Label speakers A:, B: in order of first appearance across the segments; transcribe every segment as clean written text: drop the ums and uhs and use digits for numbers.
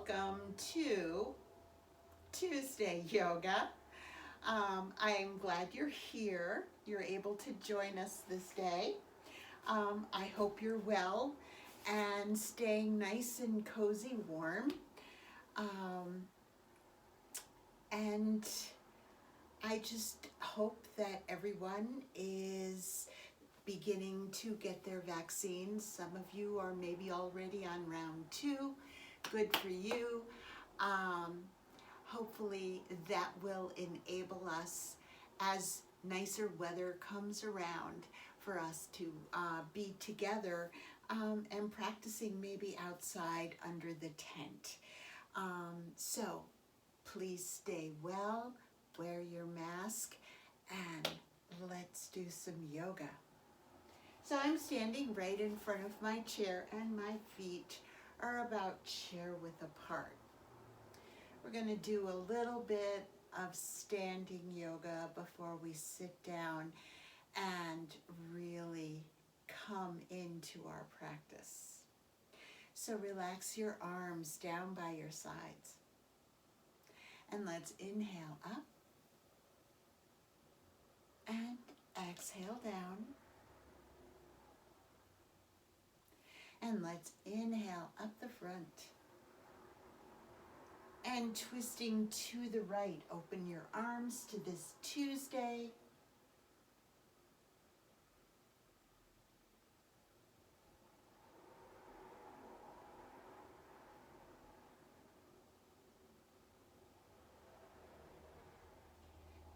A: welcome to Tuesday Yoga. I'm glad you're here. You're able to join us this day. I hope you're well and staying nice and cozy warm. And I just hope that everyone is beginning to get their vaccines. Some of you are maybe already on round 2. Good for you. Hopefully that will enable us, as nicer weather comes around, for us to be together and practicing maybe outside under the tent. So please stay well, wear your mask, and let's do some yoga. So I'm standing right in front of my chair and my feet are about chair width apart. We're going to do a little bit of standing yoga before we sit down and really come into our practice. So relax your arms down by your sides. And let's inhale up and exhale down. And let's inhale up the front. And twisting to the right, open your arms to this Tuesday.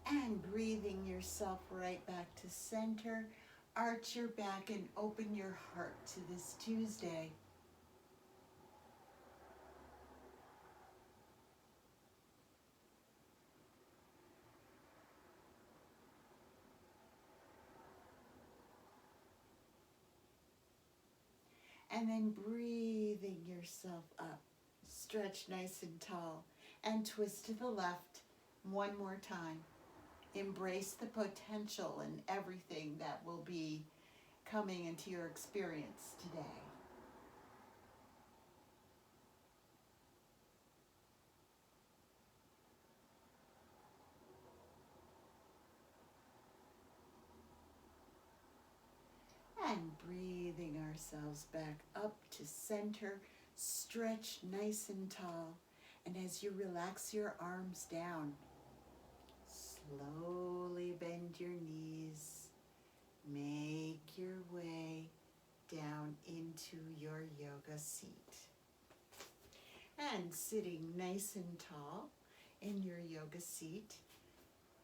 A: And breathing yourself right back to center. Arch your back and open your heart to this Tuesday. And then breathing yourself up. Stretch nice and tall and twist to the left one more time. Embrace the potential in everything that will be coming into your experience today. And breathing ourselves back up to center, stretch nice and tall. And as you relax your arms down, slowly bend your knees. Make your way down into your yoga seat. And sitting nice and tall in your yoga seat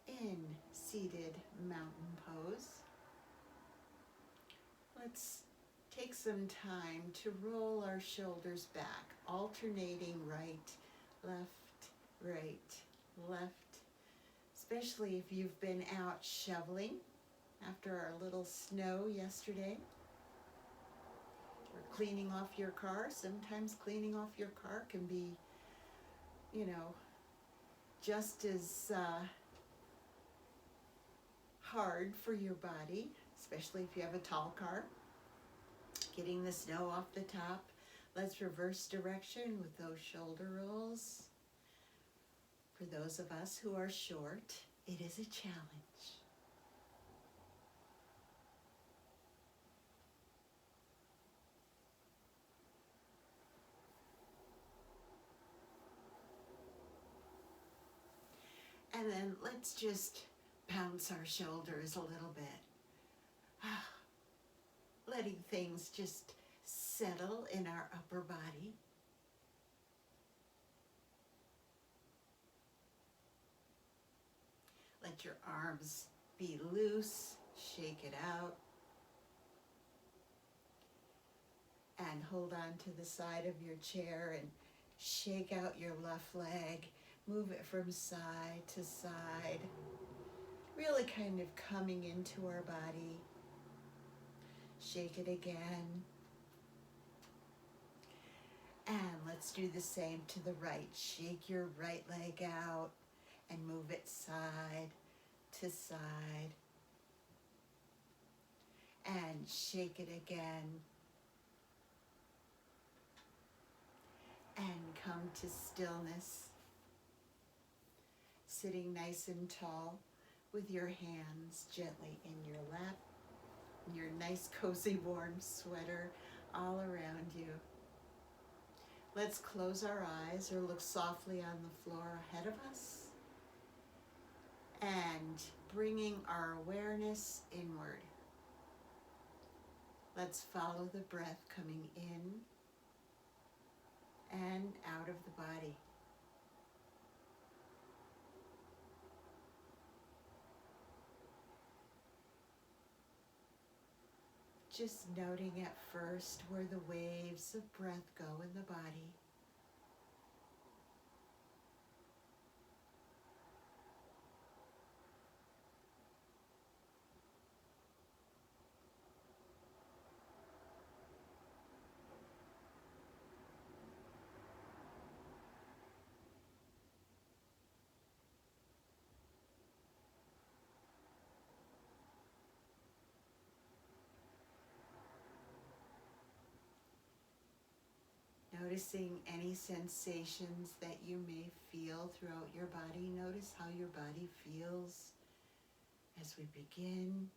A: in seated mountain pose. Let's take some time to roll our shoulders back, alternating right, left, especially if you've been out shoveling after our little snow yesterday, or cleaning off your car. Sometimes cleaning off your car can be, just as hard for your body, especially if you have a tall car. Getting the snow off the top. Let's reverse direction with those shoulder rolls. For those of us who are short, it is a challenge. And then let's just bounce our shoulders a little bit. Letting things just settle in our upper body. Let your arms be loose, shake it out. And hold on to the side of your chair and shake out your left leg. Move it from side to side. Really kind of coming into our body. Shake it again. And let's do the same to the right. Shake your right leg out and move it side to side. And shake it again. and come to stillness. Sitting nice and tall with your hands gently in your lap, your nice cozy warm sweater all around you. Let's close our eyes or look softly on the floor ahead of us and bringing our awareness inward. Let's follow the breath coming in and out of the body. Just noting at first where the waves of breath go in the body. Noticing any sensations that you may feel throughout your body. Notice how your body feels as we begin.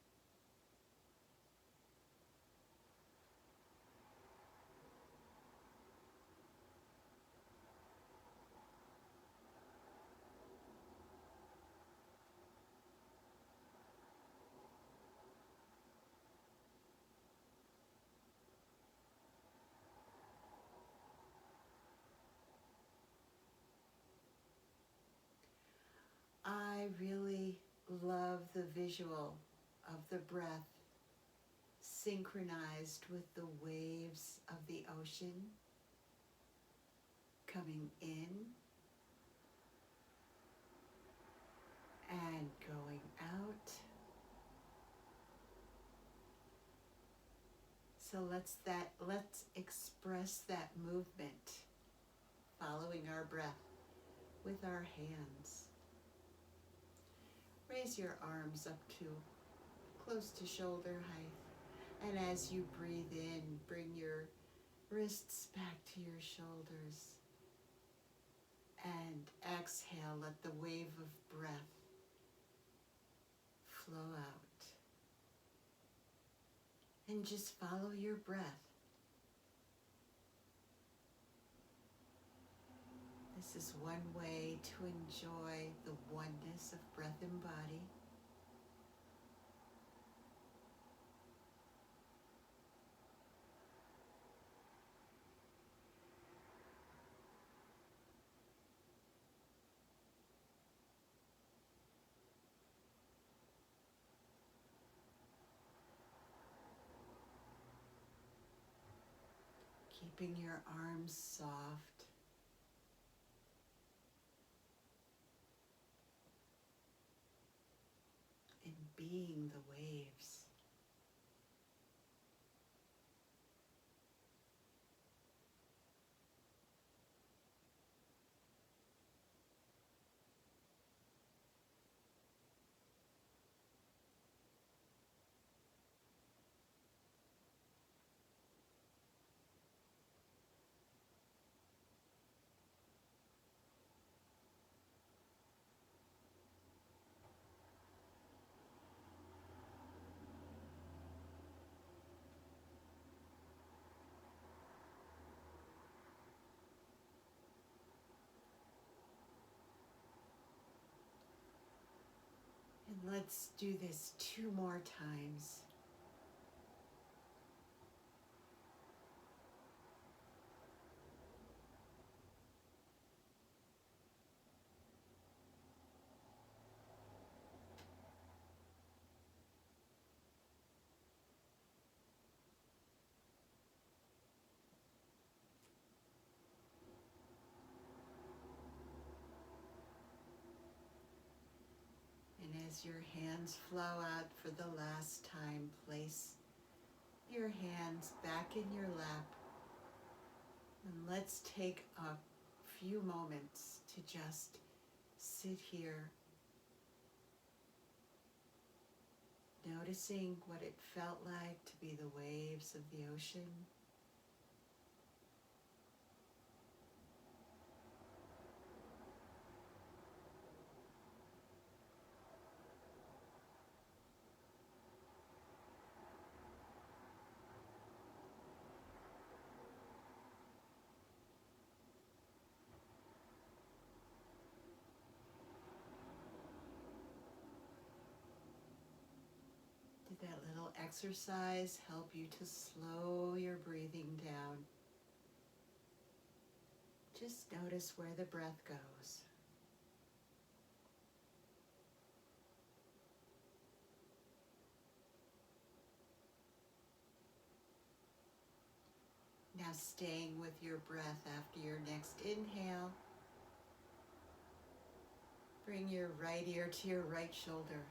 A: I really love the visual of the breath synchronized with the waves of the ocean coming in and going out. So let's express that movement, following our breath with our hands. Raise your arms up to close to shoulder height. And as you breathe in, bring your wrists back to your shoulders. And exhale, let the wave of breath flow out. And just follow your breath. This is one way to enjoy the oneness of breath and body. Keeping your arms soft. And being the waves. And let's do this 2 more times. And as your hands flow out for the last time, place your hands back in your lap. And let's take a few moments to just sit here, noticing what it felt like to be the waves of the ocean. Did that little exercise help you to slow your breathing down? Just notice where the breath goes. Now staying with your breath after your next inhale, bring your right ear to your right shoulder.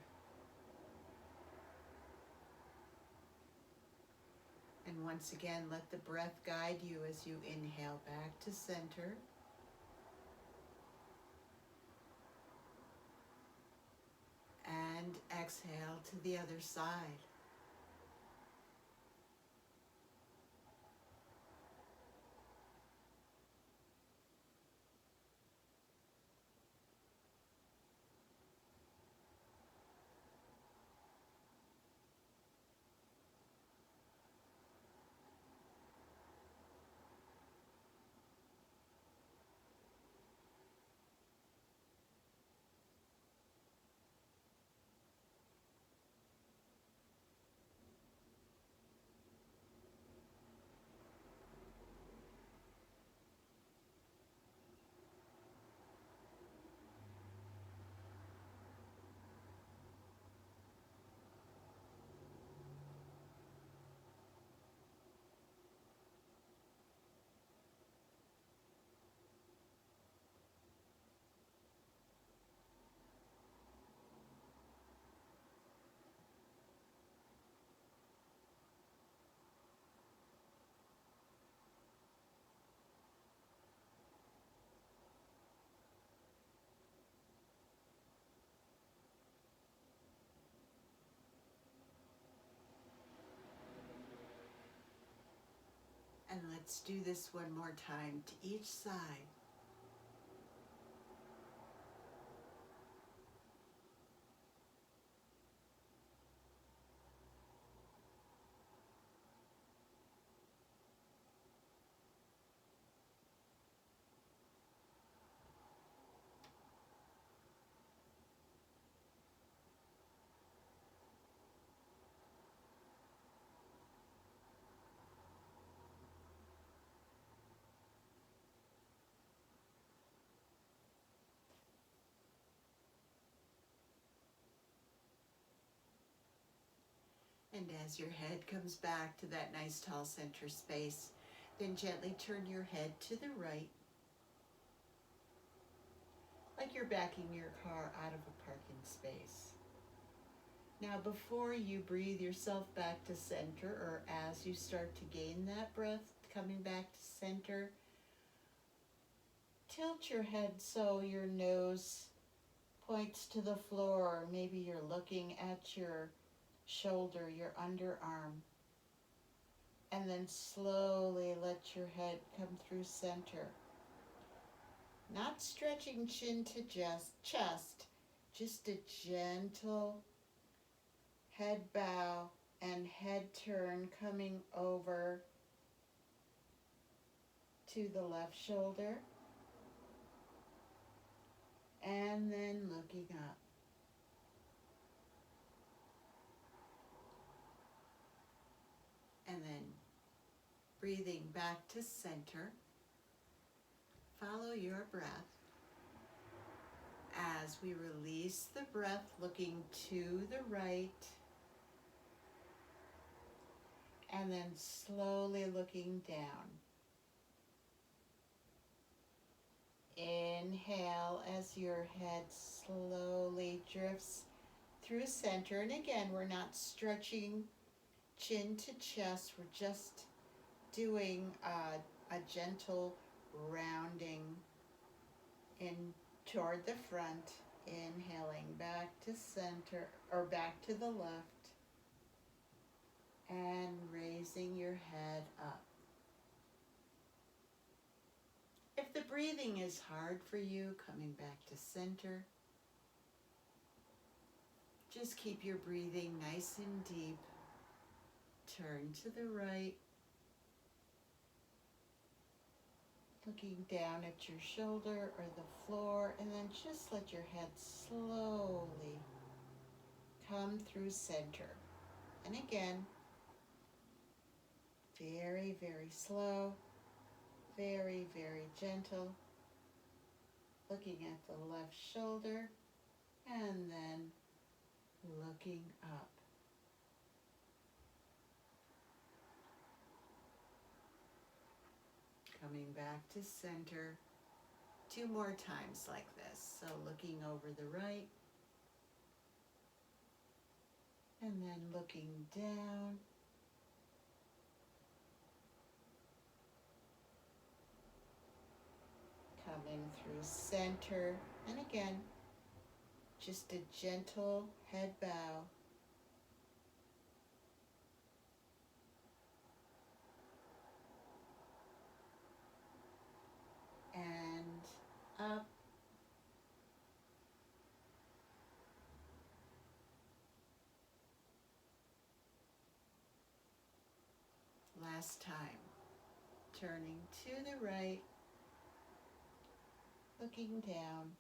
A: And once again, let the breath guide you as you inhale back to center. And exhale to the other side. And let's do this one more time to each side. And as your head comes back to that nice tall center space, then gently turn your head to the right, like you're backing your car out of a parking space. Now, before you breathe yourself back to center, or as you start to gain that breath coming back to center, tilt your head so your nose points to the floor. Maybe you're looking at your shoulder, your underarm. And then slowly let your head come through center. Not stretching chin to chest, just a gentle head bow and head turn coming over to the left shoulder. And then looking up. And then breathing back to center. Follow your breath as we release the breath, looking to the right, and then slowly looking down. Inhale as your head slowly drifts through center. And again, we're not stretching chin to chest. We're just doing a gentle rounding in toward the front. Inhaling back to center, or back to the left, and raising your head up. If the breathing is hard for you, coming back to center, just keep your breathing nice and deep. Turn to the right, looking down at your shoulder or the floor, and then just let your head slowly come through center. And again, very, very slow, very, very gentle. Looking at the left shoulder and then looking up. Coming back to center. 2 more times like this. So looking over the right and then looking down. Coming through center. And again, just a gentle head bow. And up. Last time. Turning to the right. Looking down.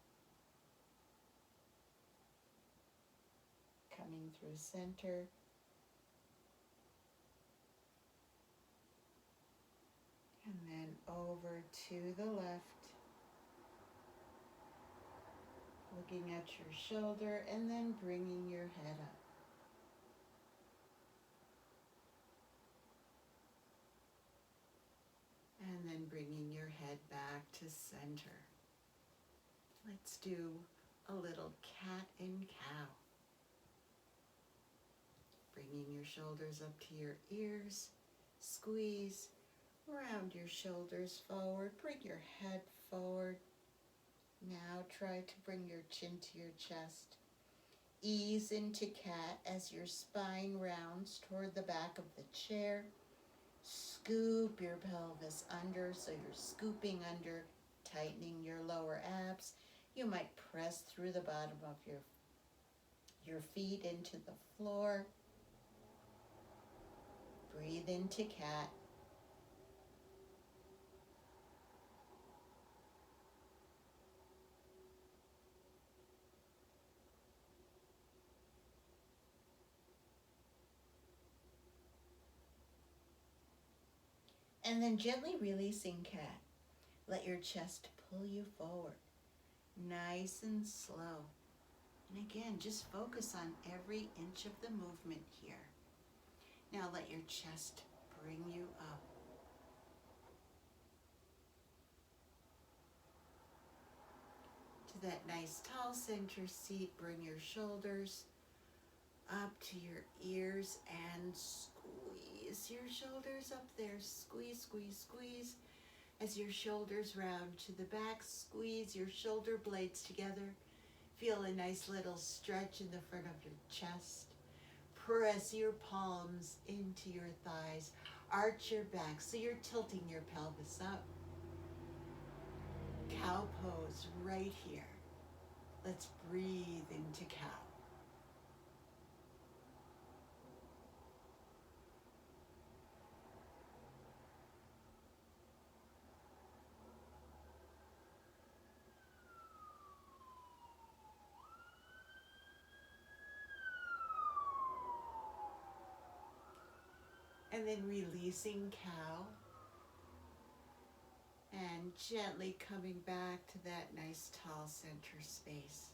A: Coming through center. And then over to the left. Looking at your shoulder and then bringing your head up. And then bringing your head back to center. Let's do a little cat and cow. Bringing your shoulders up to your ears. Squeeze. Round your shoulders forward. Bring your head forward. Now try to bring your chin to your chest. Ease into cat as your spine rounds toward the back of the chair. Scoop your pelvis under, so you're scooping under, tightening your lower abs. You might press through the bottom of your feet into the floor. Breathe into cat. And then gently releasing cat. Let your chest pull you forward. Nice and slow. And again, just focus on every inch of the movement here. Now let your chest bring you up. To that nice tall center seat, bring your shoulders up to your ears and squeeze your shoulders up there. Squeeze, squeeze, squeeze. As your shoulders round to the back, squeeze your shoulder blades together. Feel a nice little stretch in the front of your chest. Press your palms into your thighs. Arch your back so you're tilting your pelvis up. Cow pose right here. Let's breathe into cow. And then releasing cow and gently coming back to that nice tall center space.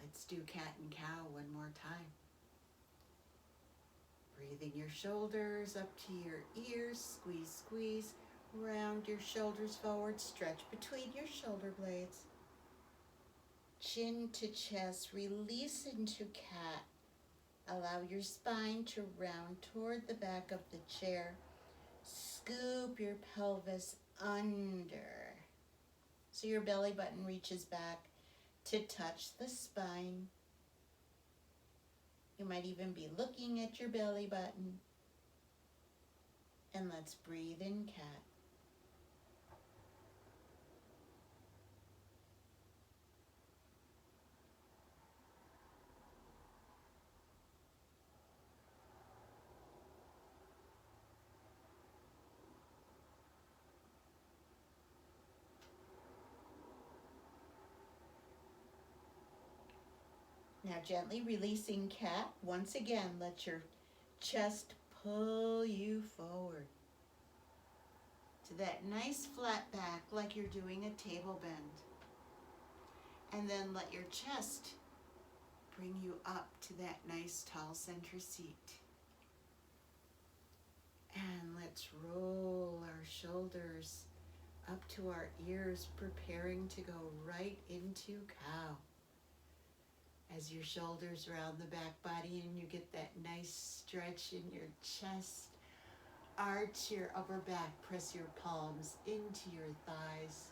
A: Let's do cat and cow one more time. Breathing your shoulders up to your ears, squeeze, squeeze. Round your shoulders forward, stretch between your shoulder blades. Chin to chest, release into cat. Allow your spine to round toward the back of the chair. Scoop your pelvis under so your belly button reaches back to touch the spine. You might even be looking at your belly button. And let's breathe in cat. Now gently releasing cat. Once again, let your chest pull you forward to that nice flat back like you're doing a table bend. And then let your chest bring you up to that nice tall center seat. And let's roll our shoulders up to our ears, preparing to go right into cow. As your shoulders round the back body and you get that nice stretch in your chest, arch your upper back, press your palms into your thighs.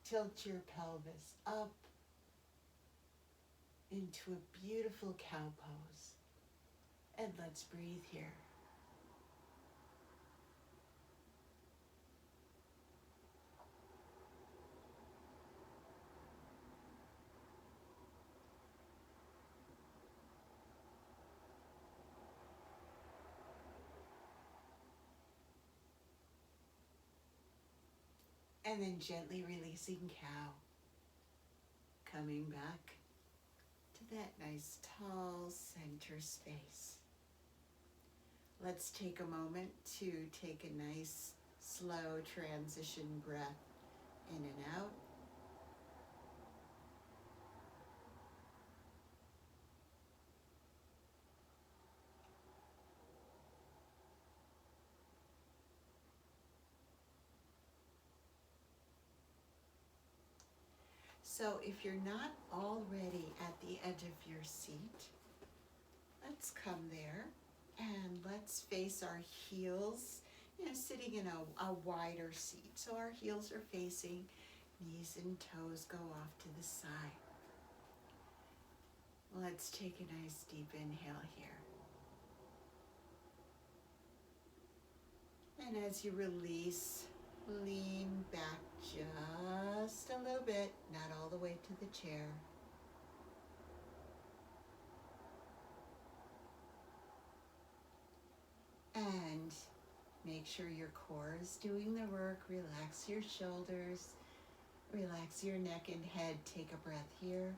A: Tilt your pelvis up into a beautiful cow pose. And let's breathe here. And then gently releasing cow. Coming back to that nice tall center space. Let's take a moment to take a nice slow transition breath in and out. So if you're not already at the edge of your seat, let's come there and let's face our heels, sitting in a wider seat. So our heels are facing, knees and toes go off to the side. Let's take a nice deep inhale here. And as you release, lean back just a little bit, not all the way to the chair. And make sure your core is doing the work. Relax your shoulders, relax your neck and head. Take a breath here.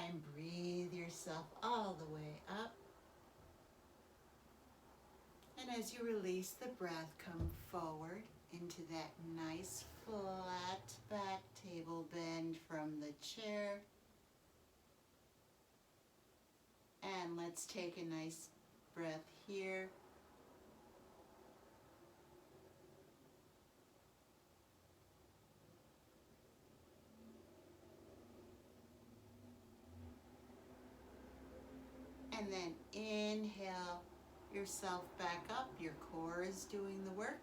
A: And breathe yourself all the way up. And as you release the breath, come forward into that nice flat back table bend from the chair. And let's take a nice breath here. And then inhale yourself back up. Your core is doing the work.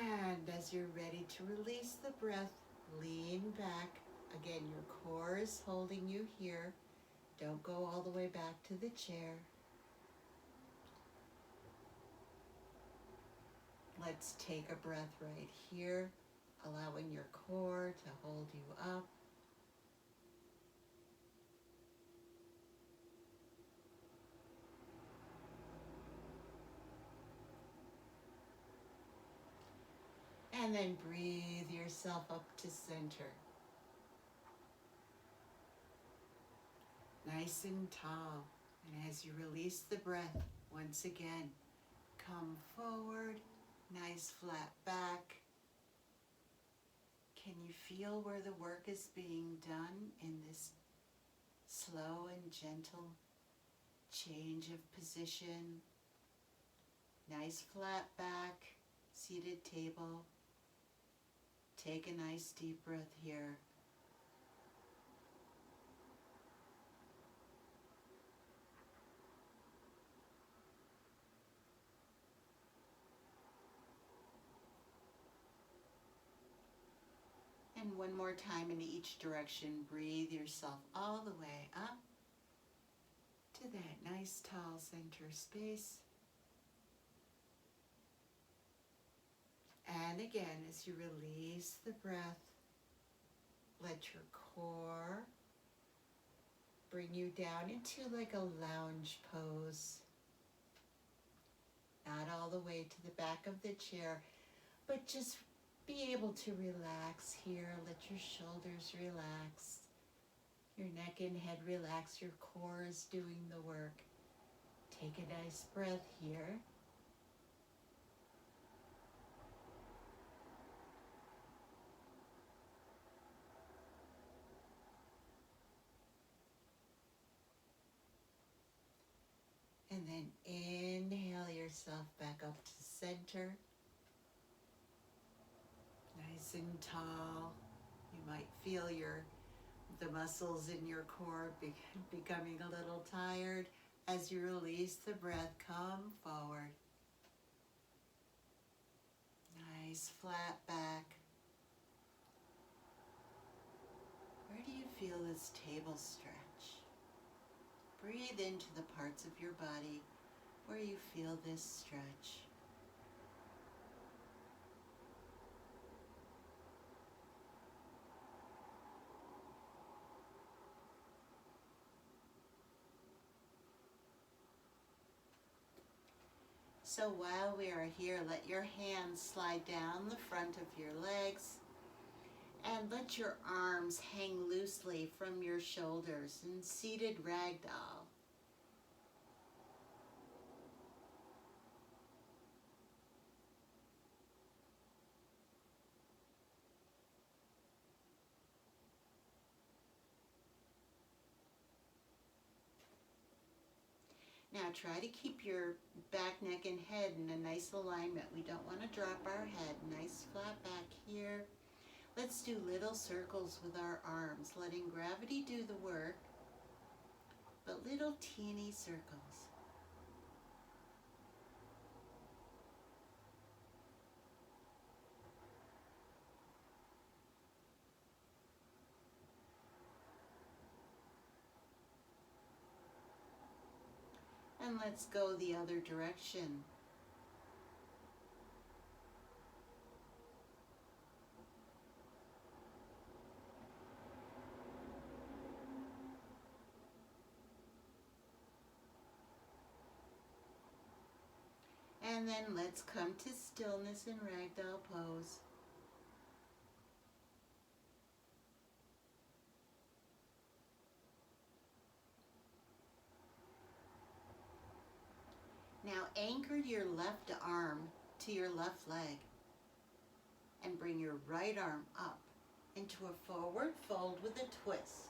A: And as you're ready to release the breath, lean back. Again, your core is holding you here. Don't go all the way back to the chair. Let's take a breath right here, allowing your core to hold you up. And then breathe yourself up to center. Nice and tall. And as you release the breath, once again, come forward, nice flat back. Can you feel where the work is being done in this slow and gentle change of position? Nice flat back, seated table. Take a nice deep breath here. And one more time in each direction, breathe yourself all the way up to that nice tall center space. And again, as you release the breath, let your core bring you down into like a lounge pose. Not all the way to the back of the chair, but just be able to relax here. Let your shoulders relax. Your neck and head relax. Your core is doing the work. Take a nice breath here. And then inhale yourself back up to center. Nice and tall. You might feel the muscles in your core becoming a little tired. As you release the breath, come forward. Nice flat back. Where do you feel this table stretch? Breathe into the parts of your body where you feel this stretch. So while we are here, let your hands slide down the front of your legs and let your arms hang loosely from your shoulders in seated ragdoll. Now try to keep your back, neck, and head in a nice alignment. We don't want to drop our head. Nice flat back here. Let's do little circles with our arms, letting gravity do the work, but little teeny circles. And let's go the other direction. And then let's come to stillness in ragdoll pose. Now anchor your left arm to your left leg and bring your right arm up into a forward fold with a twist.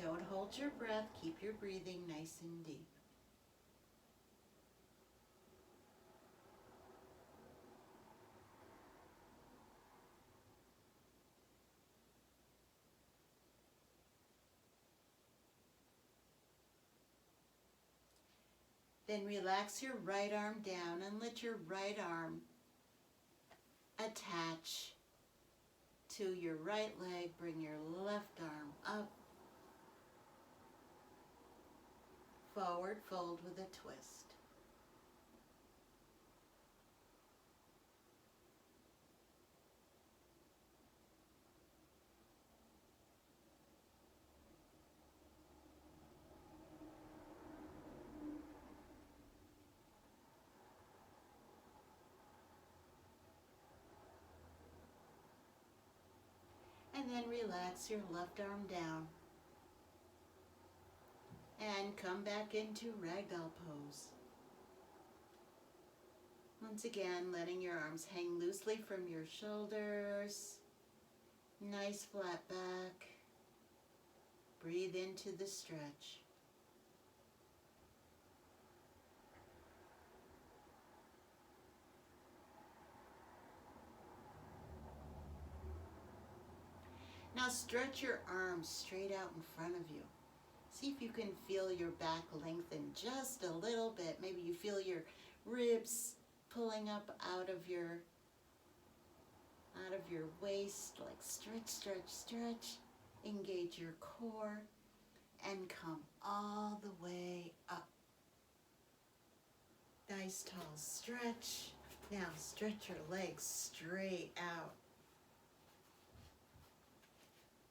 A: Don't hold your breath, keep your breathing nice and deep. Then relax your right arm down and let your right arm attach to your right leg. Bring your left arm up. Forward fold with a twist. And then relax your left arm down. And come back into ragdoll pose. Once again, letting your arms hang loosely from your shoulders. Nice flat back. Breathe into the stretch. Now stretch your arms straight out in front of you. See if you can feel your back lengthen just a little bit. Maybe you feel your ribs pulling up out of your waist. Like stretch, stretch, stretch. Engage your core and come all the way up. Nice tall stretch. Now stretch your legs straight out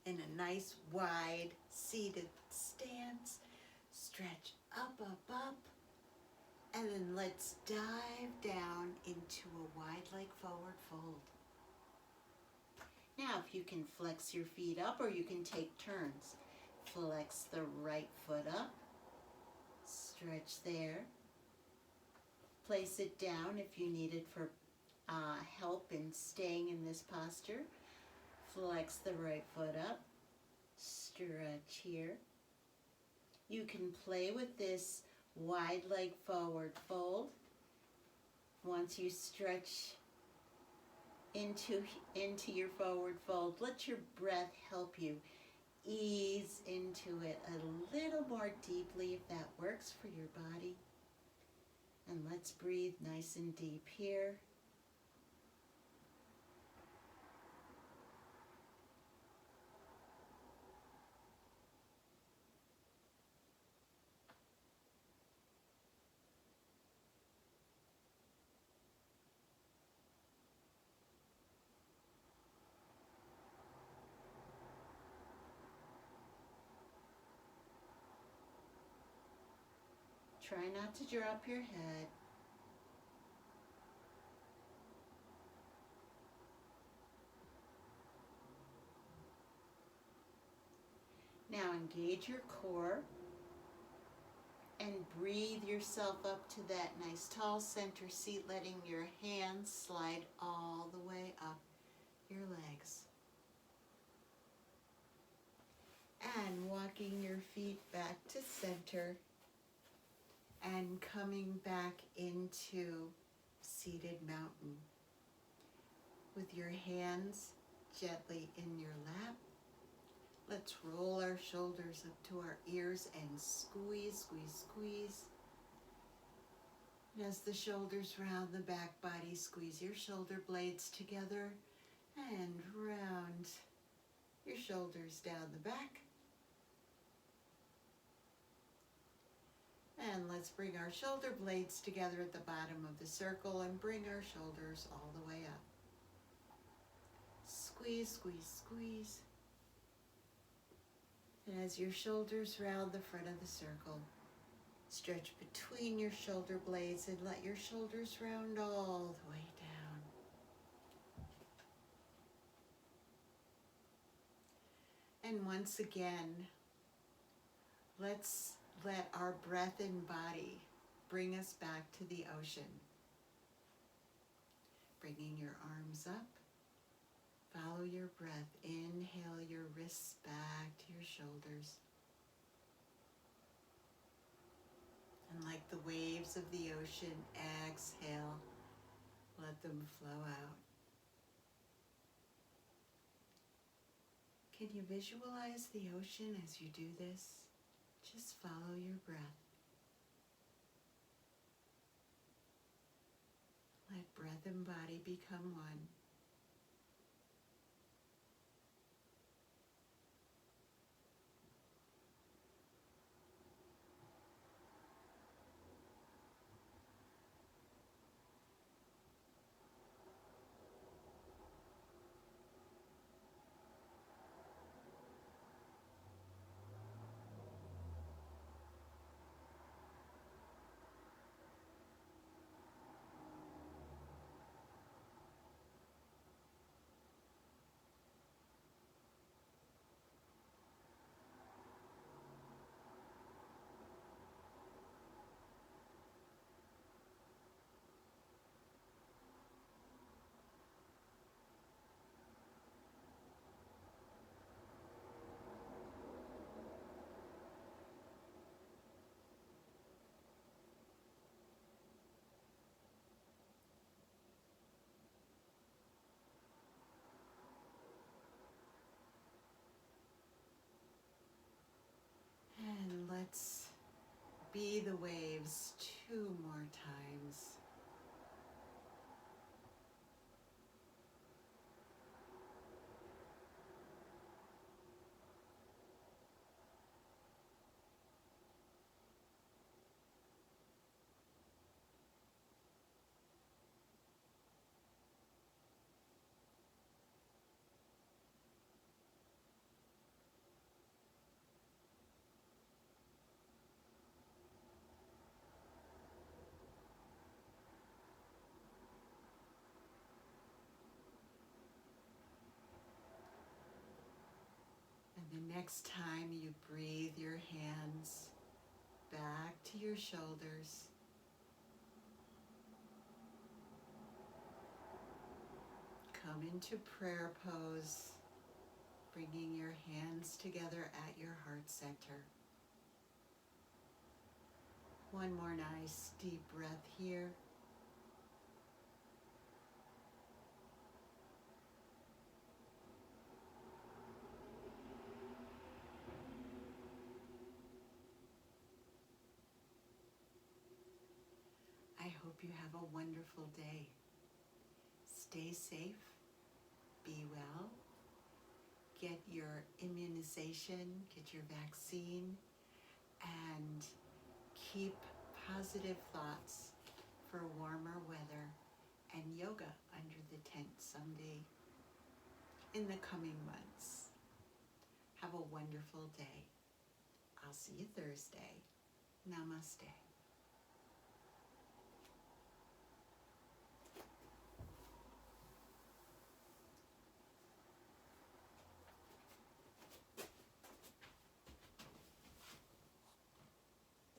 A: in a nice wide seated stance. Stretch up, up, up. And then let's dive down into a wide leg forward fold. Now if you can flex your feet up, or you can take turns. Flex the right foot up. Stretch there. Place it down if you need it for help in staying in this posture. Flex the right foot up. Stretch here. You can play with this wide leg forward fold. Once you stretch into your forward fold, let your breath help you ease into it a little more deeply if that works for your body. And let's breathe nice and deep here. Try not to drop your head. Now engage your core and breathe yourself up to that nice tall center seat, letting your hands slide all the way up your legs. And walking your feet back to center and coming back into seated mountain. With your hands gently in your lap, let's roll our shoulders up to our ears and squeeze, squeeze, squeeze. And as the shoulders round the back body, squeeze your shoulder blades together and round your shoulders down the back. And let's bring our shoulder blades together at the bottom of the circle and bring our shoulders all the way up. Squeeze, squeeze, squeeze. And as your shoulders round the front of the circle, stretch between your shoulder blades and let your shoulders round all the way down. And once again, let's let our breath and body bring us back to the ocean. Bringing your arms up. Follow your breath. Inhale your wrists back to your shoulders. And like the waves of the ocean, exhale. Let them flow out. Can you visualize the ocean as you do this? Just follow your breath. Let breath and body become one. And let's be the waves 2 more times. next time you breathe your hands back to your shoulders, come into prayer pose, bringing your hands together at your heart center. One more nice deep breath here. I hope you have a wonderful day. Stay safe, be well, get your immunization, get your vaccine, and keep positive thoughts for warmer weather and yoga under the tent someday in the coming months. Have a wonderful day. I'll see you Thursday. Namaste.